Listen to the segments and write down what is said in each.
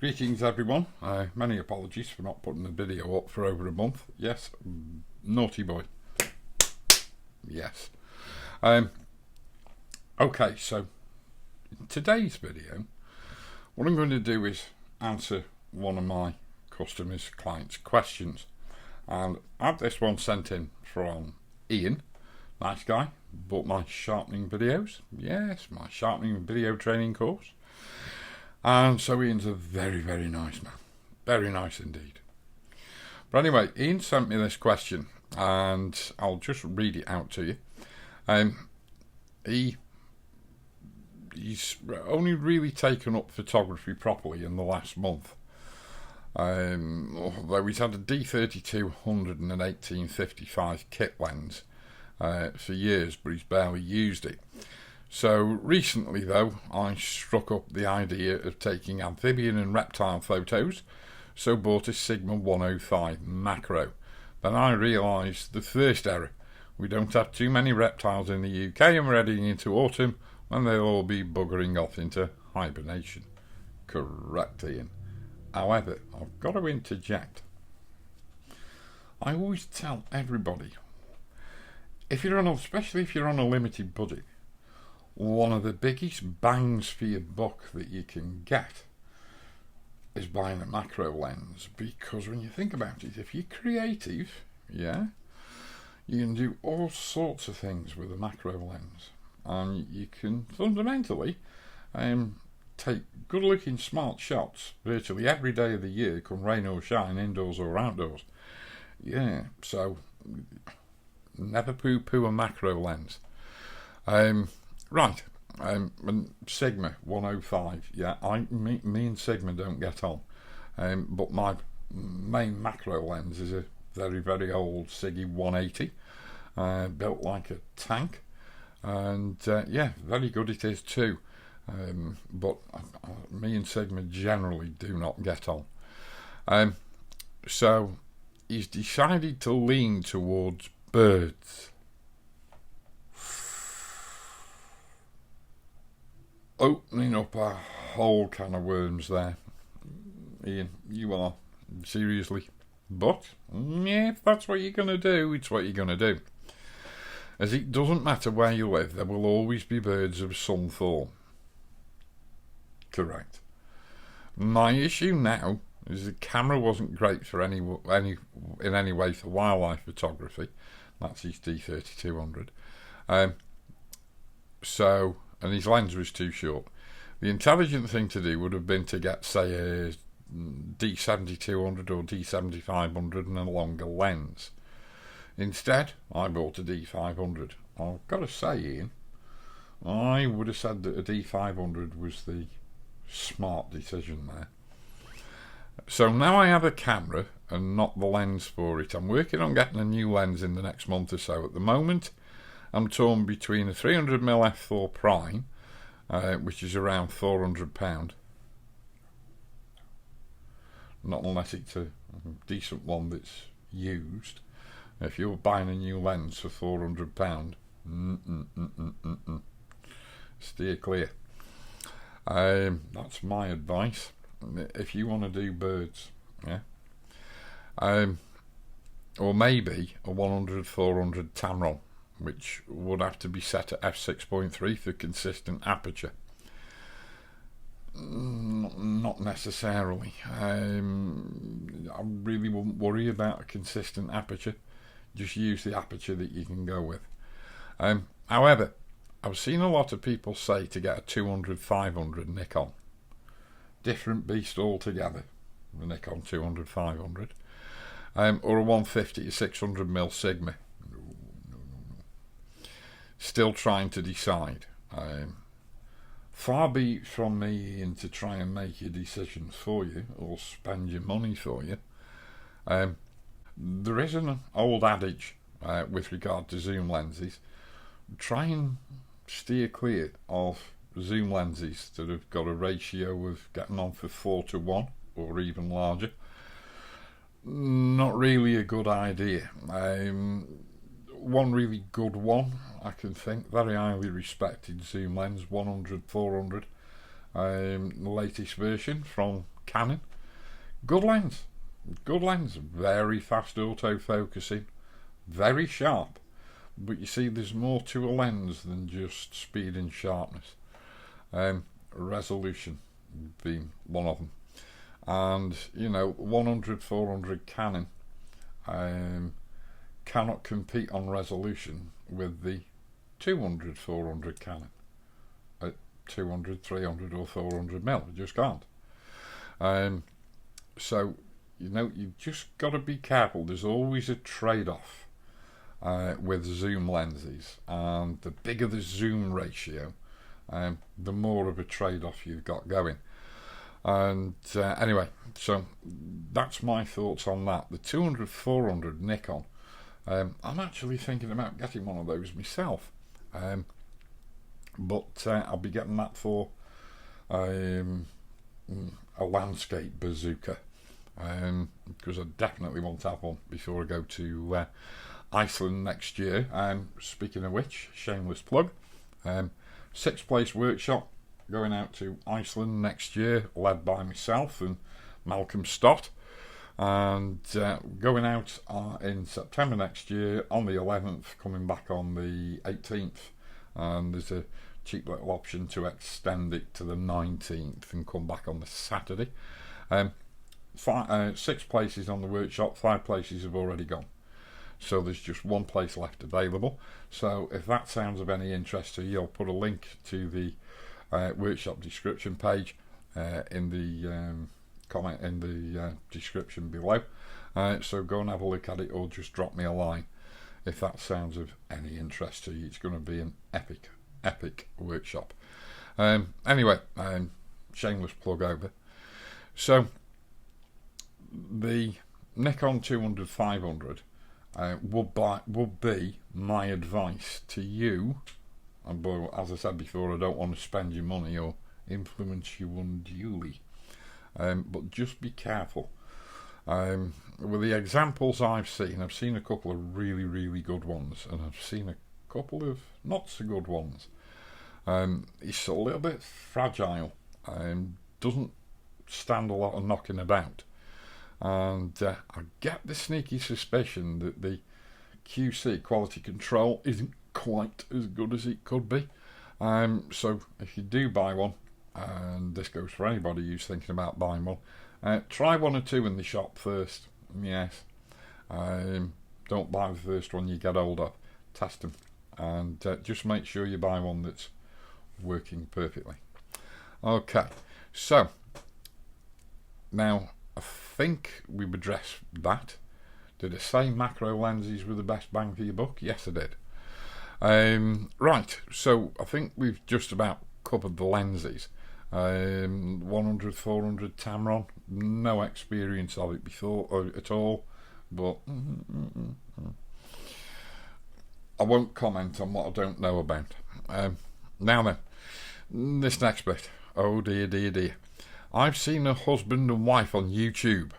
Greetings everyone, many apologies for not putting the video up for over a month. Yes, naughty boy. Yes. Okay, so in today's video, what I'm going to do is answer one of my customers' clients' questions. And I had this one sent in from Ian, nice guy, bought my sharpening videos. Yes, my sharpening video training course. And so Ian's a very, very nice man. Very nice indeed. But anyway, Ian sent me this question and I'll just read it out to you. He's only really taken up photography properly in the last month. Although he's had a D3200 and an 1855 kit lens for years, but he's barely used it. So recently though, I struck up the idea of taking amphibian and reptile photos, so bought a Sigma 105 macro. Then I realised the first error. We don't have too many reptiles in the UK and we're heading into autumn when they'll all be buggering off into hibernation. Correct, Ian. However, I've got to interject. I always tell everybody, especially if you're on a limited budget, one of the biggest bangs for your buck that you can get is buying a macro lens, because when you think about it, if you're creative, you can do all sorts of things with a macro lens, and you can fundamentally take good looking smart shots virtually every day of the year, come rain or shine, indoors or outdoors. So never poo-poo a macro lens. Right, and Sigma 105, me and Sigma don't get on, but my main macro lens is a very, very old Siggy 180, built like a tank, and very good it is too, but me and Sigma generally do not get on. So he's decided to lean towards birds. Opening up a whole can of worms there, Ian, you are, seriously. But if that's what you're going to do, it's what you're going to do. As it doesn't matter where you live, there will always be birds of some form. Correct. My issue now is the camera wasn't great for in any way for wildlife photography. That's his D3200. And his lens was too short. The intelligent thing to do would have been to get, say, a D7200 or D7500 and a longer lens. Instead, I bought a D500. I've got to say, Ian, I would have said that a D500 was the smart decision there. So now I have a camera and not the lens for it. I'm working on getting a new lens in the next month or so. At the moment, I'm torn between a 300mm f4 prime, which is around £400. Not unless it's a decent one that's used. If you're buying a new lens for £400, steer clear. That's my advice. If you want to do birds, or maybe a 100-400 Tamron, which would have to be set at f6.3 for consistent aperture. Not necessarily. I really wouldn't worry about a consistent aperture. Just use the aperture that you can go with. However, I've seen a lot of people say to get a 200-500 Nikon. Different beast altogether, the Nikon 200-500. Or a 150 600mm Sigma. Still trying to decide. Far be it from me in to try and make your decisions for you or spend your money for you. There is an old adage with regard to zoom lenses. Try and steer clear of zoom lenses that have got a ratio of getting on for 4:1 or even larger. Not really a good idea. One really good one I can think, very highly respected zoom lens, 100-400, the latest version from Canon. Good lens, very fast auto-focusing, very sharp. But you see, there's more to a lens than just speed and sharpness. Resolution being one of them. And, 100, 400 Canon cannot compete on resolution with the 200, 400 Canon at 200, 300 or 400 mil. It just can't. So, you've just got to be careful. There's always a trade-off with zoom lenses, and the bigger the zoom ratio, the more of a trade-off you've got going. And anyway, so that's my thoughts on that. The 200, 400 Nikon, I'm actually thinking about getting one of those myself, but I'll be getting that for a landscape bazooka, because I definitely want to have one before I go to Iceland next year. Speaking of which, shameless plug, 6th Place Workshop going out to Iceland next year, led by myself and Malcolm Stott, and going out in September next year on the 11th, coming back on the 18th, and there's a cheap little option to extend it to the 19th and come back on the Saturday. 6 places on the workshop, 5 places have already gone, so there's just 1 place left available. So if that sounds of any interest to you, I'll put a link to the workshop description page in the comment in the description below, so go and have a look at it, or just drop me a line if that sounds of any interest to you. It's going to be an epic workshop. Anyway, shameless plug over. So the Nikon 200, 500 would be my advice to you. But as I said before, I don't want to spend your money or influence you unduly, but just be careful. With the examples I've seen a couple of really, really good ones, and I've seen a couple of not so good ones. It's a little bit fragile, doesn't stand a lot of knocking about, and I get the sneaky suspicion that the QC, quality control, isn't quite as good as it could be. So if you do buy one, and this goes for anybody who's thinking about buying one, try 1 or 2 in the shop first. Yes, don't buy the first one you get hold of. Test them, and just make sure you buy one that's working perfectly. Okay, so now I think we've addressed that. Did I say macro lenses were the best bang for your buck? Yes, I did. Right, so I think we've just about covered the lenses. 100, 400 Tamron, no experience of it before at all, but I won't comment on what I don't know about. Now then, this next bit. Oh dear, dear, dear. I've seen a husband and wife on YouTube.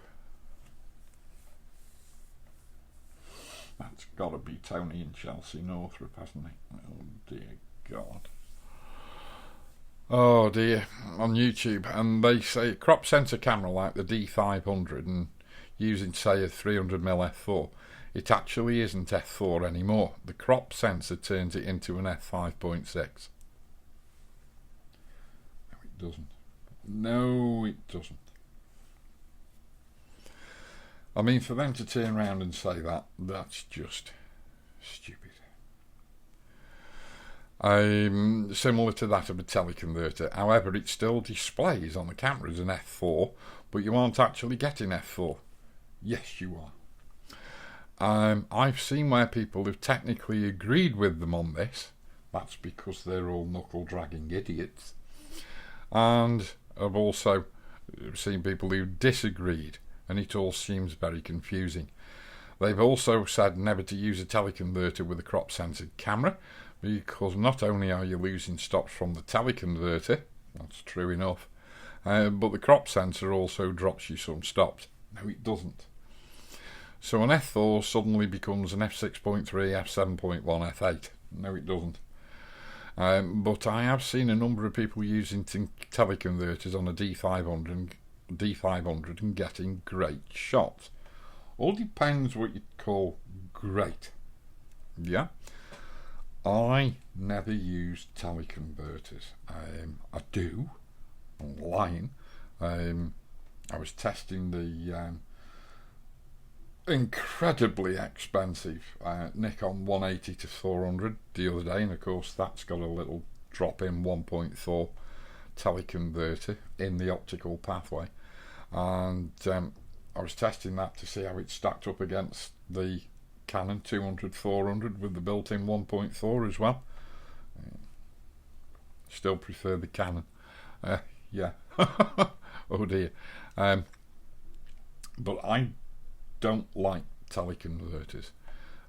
That's got to be Tony and Chelsea Northrup, hasn't he? Oh dear God. Oh dear, on YouTube, and they say a crop sensor camera like the D500 and using, say, a 300mm f4, it actually isn't f4 anymore. The crop sensor turns it into an f5.6. No, it doesn't. No, it doesn't. I mean, for them to turn around and say that, that's just stupid. Similar to that of a teleconverter. However, it still displays on the camera as an f4, but you aren't actually getting f4. Yes, you are. I've seen where people have technically agreed with them on this. That's because they're all knuckle-dragging idiots. And I've also seen people who disagreed, and it all seems very confusing. They've also said never to use a teleconverter with a crop censored camera, because not only are you losing stops from the teleconverter, that's true enough, but the crop sensor also drops you some stops. No, it doesn't. So an f4 suddenly becomes an f6.3, f7.1, f8. No, it doesn't. But I have seen a number of people using teleconverters on a D500 and D500 and getting great shots. All depends what you call great. Yeah, I never use teleconverters. I do. I'm lying. I was testing the incredibly expensive Nikon 180 to 400 the other day, and of course that's got a little drop-in 1.4 teleconverter in the optical pathway, and I was testing that to see how it stacked up against the Canon 200-400 with the built-in 1.4 as well. Still prefer the Canon. Yeah. Oh dear. But I don't like teleconverters.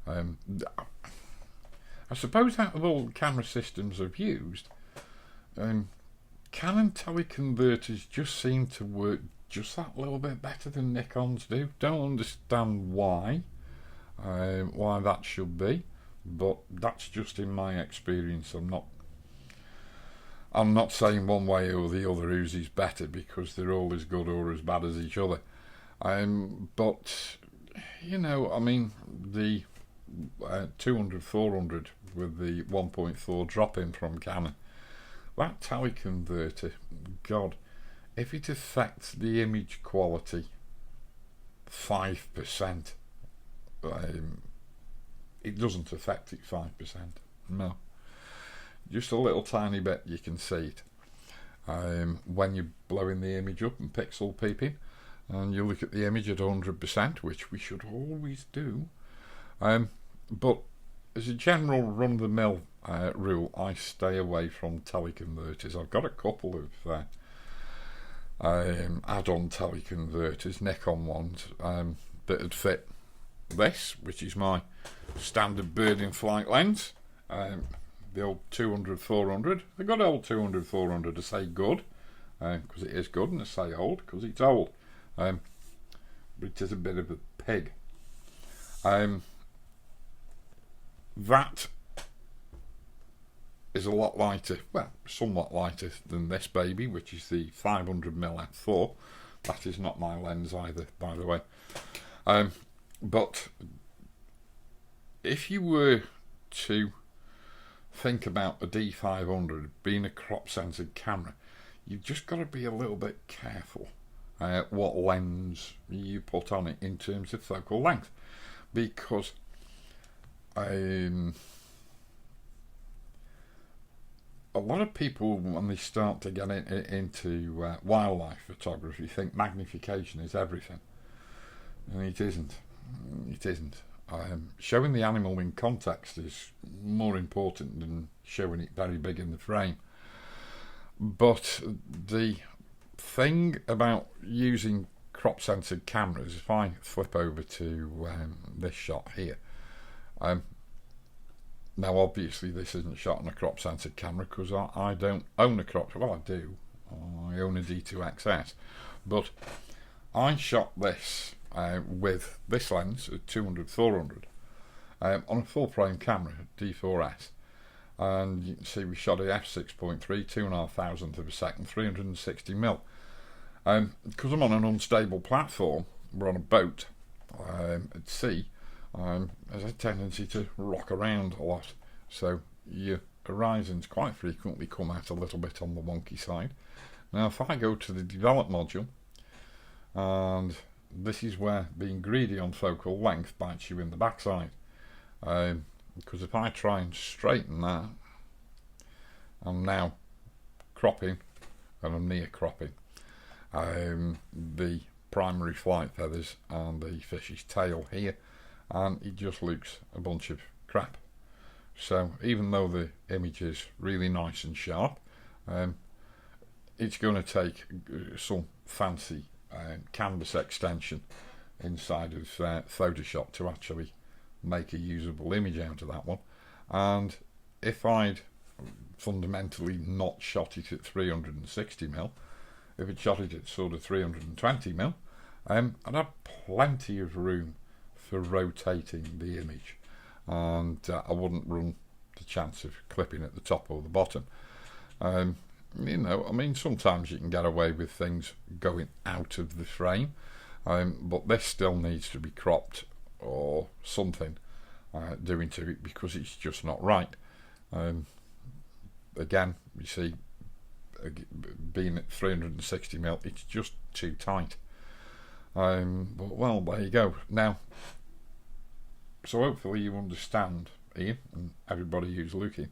I suppose out of all the camera systems I've used, Canon teleconverters just seem to work just that little bit better than Nikon's do. Don't understand why that should be, but that's just in my experience. I'm not saying one way or the other whose is better, because they're all as good or as bad as each other. But you know, I mean, the 200-400 with the 1.4 drop-in from Canon, that teleconverter, God, if it affects the image quality 5%, it doesn't affect it 5%. No, just a little tiny bit, you can see it. When you're blowing the image up and pixel peeping, and you look at the image at 100%, which we should always do. But as a general run-of-the-mill rule, I stay away from teleconverters. I've got a couple of add-on teleconverters, Nikon ones, that would fit this, which is my standard bird in flight lens. The old 200-400. I got old 200-400 to say good, because it is good, and to say old because it's old. But it is a bit of a pig. That is a lot lighter, well, somewhat lighter than this baby, which is the 500mm f4. That is not my lens either, by the way. But if you were to think about a D500 being a crop censored camera, you've just got to be a little bit careful what lens you put on it in terms of focal length, because a lot of people, when they start to get into wildlife photography, think magnification is everything, and it isn't. It isn't. Showing the animal in context is more important than showing it very big in the frame. But the thing about using crop censored cameras, if I flip over to this shot here, now obviously this isn't shot on a crop censored camera because I don't own a crop, well I do, I own a D2XS, but I shot this with this lens at 200-400 on a full frame camera, D4S, and you can see we shot at f6.3, 2.5 of a second, 360mm. Because I'm on an unstable platform, we're on a boat at sea, there's a tendency to rock around a lot, so your horizons quite frequently come out a little bit on the wonky side. Now if I go to the develop module, and this is where being greedy on focal length bites you in the backside, because if I try and straighten that, I'm now cropping, and I'm near cropping the primary flight feathers and the fish's tail here, and it just looks a bunch of crap. So even though the image is really nice and sharp, it's going to take some fancy canvas extension inside of Photoshop to actually make a usable image out of that one. And if I'd fundamentally not shot it at 360mm, if it shot it at sort of 320mm, I'd have plenty of room for rotating the image, and I wouldn't run the chance of clipping at the top or the bottom. you know, I mean, sometimes you can get away with things going out of the frame, but this still needs to be cropped or something doing to it, because it's just not right. Again, you see, being at 360mm, it's just too tight. But well, there you go. Now, so hopefully you understand, Ian, and everybody who's looking,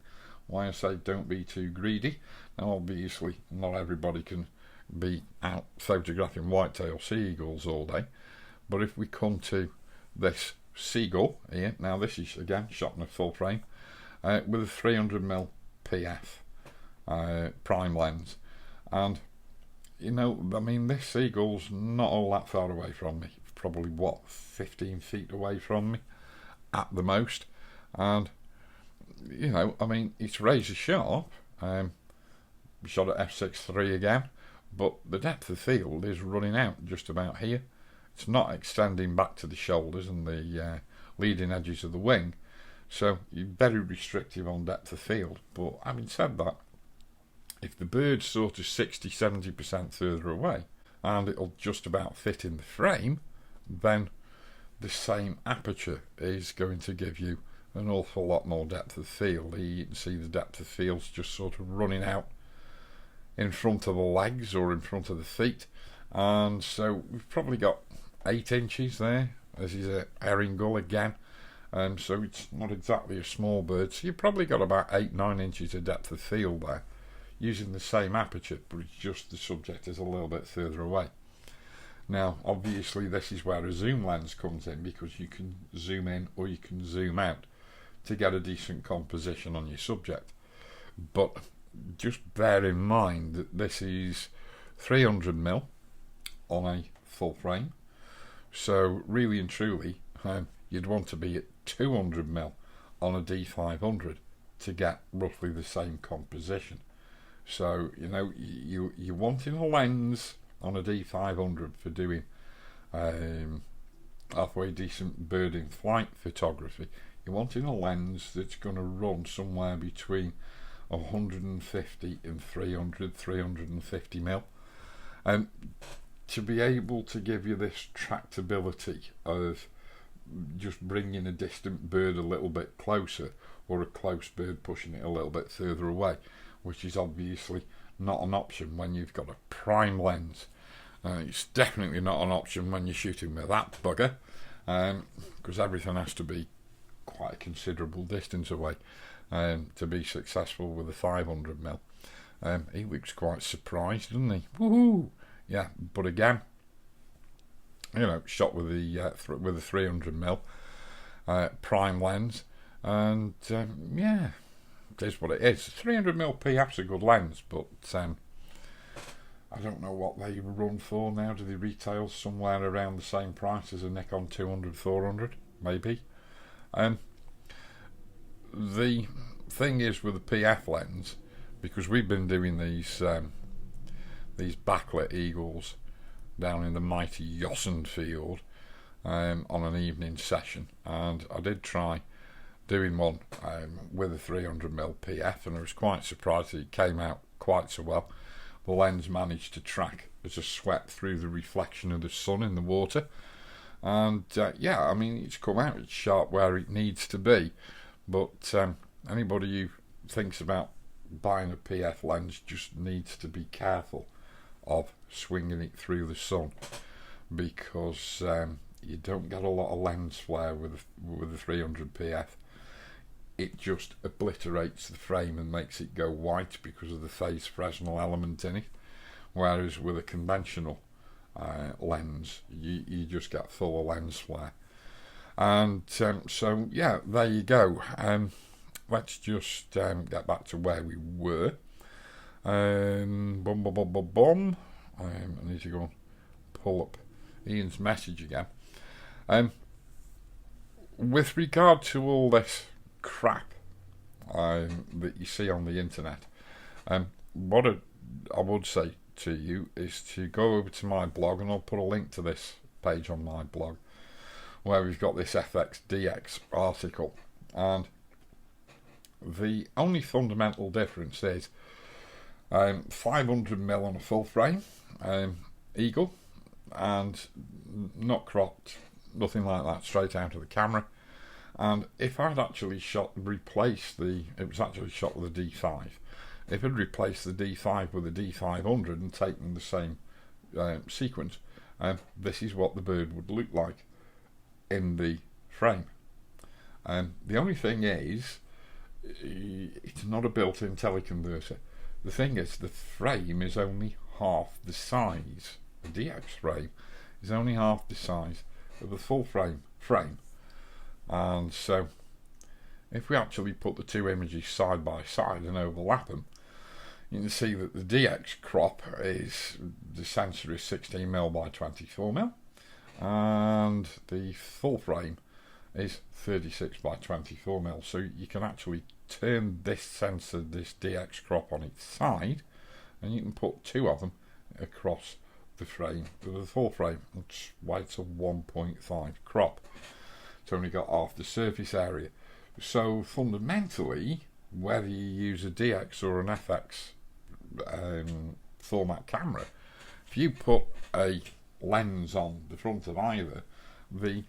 why I say don't be too greedy. Now, obviously, not everybody can be out photographing whitetail seagulls all day, but if we come to this seagull here, now this is again shot in a full frame with a 300mm PF prime lens, and you know, I mean, this seagull's not all that far away from me, probably what, 15 feet away from me at the most, and you know, I mean, it's razor sharp. Shot at f6.3 again, but the depth of field is running out just about here. It's not extending back to the shoulders and the leading edges of the wing, so you're very restrictive on depth of field. But having said that, if the bird's sort of 60-70% further away and it'll just about fit in the frame, then the same aperture is going to give you an awful lot more depth of field. You can see the depth of field's just sort of running out in front of the legs or in front of the feet, and so we've probably got 8 inches there. This is a herring gull again, so it's not exactly a small bird, so you've probably got about 8-9 inches of depth of field there using the same aperture, but it's just the subject is a little bit further away. Now obviously this is where a zoom lens comes in, because you can zoom in or you can zoom out to get a decent composition on your subject. But just bear in mind that this is 300mm on a full frame, so really and truly you'd want to be at 200mm on a D500 to get roughly the same composition. So you know, you're wanting a lens on a D500 for doing halfway decent bird in flight photography. You're wanting a lens that's going to run somewhere between 150 and 350mm, and to be able to give you this tractability of just bringing a distant bird a little bit closer, or a close bird pushing it a little bit further away, which is obviously not an option when you've got a prime lens. It's definitely not an option when you're shooting with that bugger, because everything has to be quite a considerable distance away to be successful with a 500mm. He looks quite surprised, doesn't he? Woohoo! Yeah, but again, you know, shot with the with a 300mm prime lens, and yeah, it is what it is. 300mm PF's a good lens, but I don't know what they run for now. Do they retail somewhere around the same price as a Nikon 200-400? Maybe. The thing is with the PF lens, because we've been doing these backlit eagles down in the mighty Yossen field on an evening session, and I did try doing one with a 300mm PF, and I was quite surprised that it came out quite so well. The lens managed to track as a swept through the reflection of the sun in the water, and yeah, I mean, it's come out, it's sharp where it needs to be. But anybody who thinks about buying a PF lens just needs to be careful of swinging it through the sun, because you don't get a lot of lens flare with a 300 PF. It just obliterates the frame and makes it go white because of the phase Fresnel element in it, whereas with a conventional lens you just get full of lens flare. And so yeah, there you go. Let's just get back to where we were. I need to go and pull up Ian's message again. With regard to all this crap that you see on the internet, what I would say to you is to go over to my blog, and I'll put a link to this page on my blog, where we've got this FXDX article, and the only fundamental difference is 500mm on a full frame, eagle, and not cropped, nothing like that, straight out of the camera. And if I'd actually replaced it was actually shot with a D5. If I'd replaced the D5 with a D500 and taken the same sequence, this is what the bird would look like in the frame. The only thing is, it's not a built-in teleconverter. The thing is, the frame is only half the size. The DX frame is only half the size of the full frame. And so, if we actually put the two images side by side and overlap them, you can see that the DX crop is, the sensor is 16mm by 24mm, and the full frame is 36 by 24mm. So you can actually turn this sensor, this DX crop, on its side, and you can put two of them across the frame with the full frame. That's why it's a 1.5 crop. It's only got half the surface area. So fundamentally, whether you use a DX or an FX format camera, if you put a lens on the front of either, the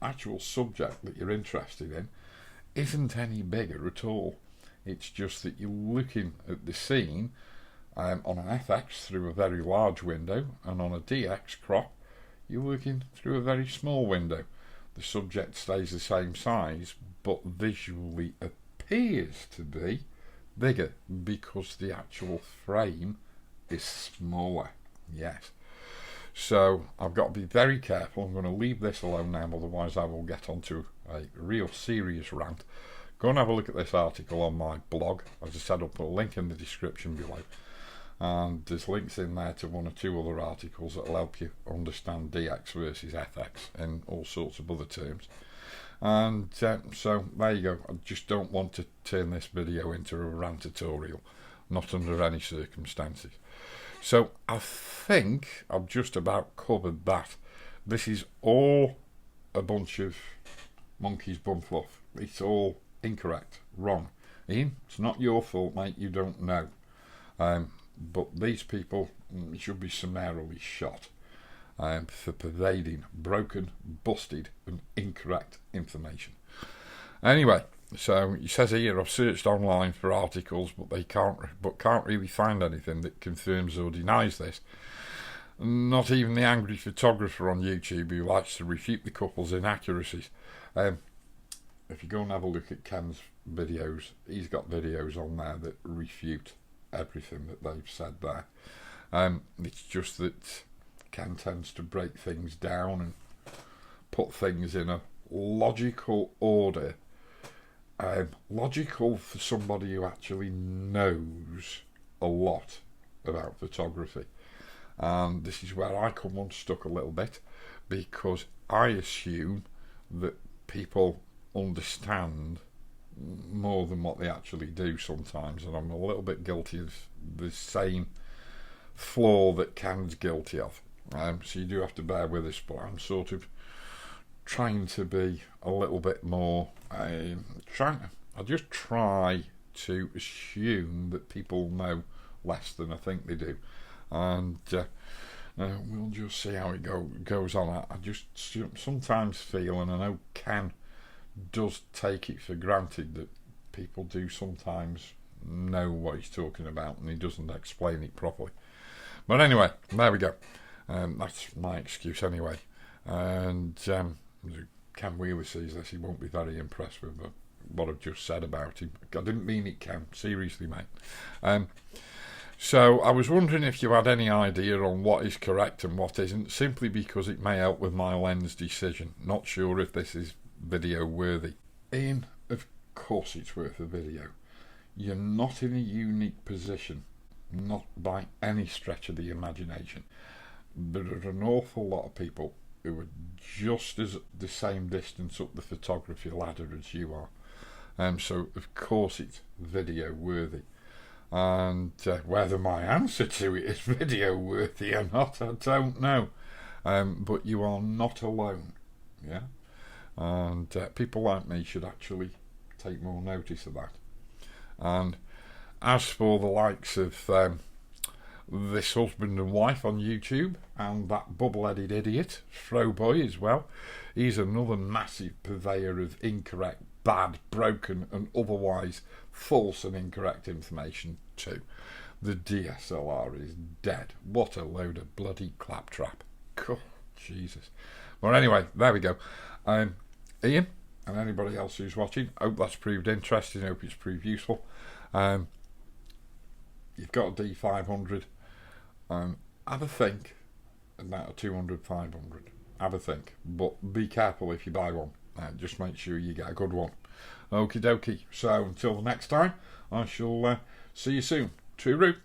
actual subject that you're interested in isn't any bigger at all. It's just that you're looking at the scene on an FX through a very large window, and on a DX crop you're looking through a very small window. The subject stays the same size, but visually appears to be bigger because the actual frame is smaller. Yes. So I've got to be very careful. I'm going to leave this alone now, otherwise I will get onto a real serious rant. Go and have a look at this article on my blog. As I said, I'll put a link in the description below. And there's links in there to one or two other articles that will help you understand DX versus FX and all sorts of other terms. And so there you go. I just don't want to turn this video into a rant tutorial, not under any circumstances. So I think I've just about covered that. This is all a bunch of monkey's bum fluff. It's all incorrect, wrong. Ian, it's not your fault, mate, you don't know. But these people should be summarily shot for pervading broken, busted and incorrect information. Anyway, so he says here, I've searched online for articles, but can't really find anything that confirms or denies this. Not even the angry photographer on YouTube who likes to refute the couple's inaccuracies. If you go and have a look at Ken's videos, he's got videos on there that refute everything that they've said there. It's just that Ken tends to break things down and put things in a logical order. Logical for somebody who actually knows a lot about photography. And this is where I come unstuck a little bit, because I assume that people understand more than what they actually do sometimes, and I'm a little bit guilty of the same flaw that Ken's guilty of. So you do have to bear with us, but I'm sort of trying to be a little bit more I just try to assume that people know less than I think they do, and we'll just see how it goes on. I just sometimes feel, and I know Ken does take it for granted, that people do sometimes know what he's talking about and he doesn't explain it properly. But anyway, there we go. That's my excuse anyway. And Ken Wheeler sees this, he won't be very impressed with what I've just said about him. I didn't mean it, Ken. Seriously, mate. So I was wondering if you had any idea on what is correct and what isn't, simply because it may help with my lens decision. Not sure if this is video worthy. Ian, of course it's worth a video. You're not in a unique position, not by any stretch of the imagination. There are an awful lot of people who are just as the same distance up the photography ladder as you are. So of course it's video worthy. And whether my answer to it is video worthy or not, I don't know. But you are not alone. Yeah. And people like me should actually take more notice of that. And As for the likes of this husband and wife on YouTube, and that bubble-headed idiot, Throwboy as well, he's another massive purveyor of incorrect, bad, broken and otherwise false and incorrect information too. The DSLR is dead. What a load of bloody claptrap. God, Jesus. Well, anyway, there we go. Ian, and anybody else who's watching, hope that's proved interesting, hope it's proved useful. You've got a D500. Have a think about a 200, 500. Have a think. But be careful if you buy one. Just make sure you get a good one. Okie dokie. So until the next time, I shall see you soon. Tooroo.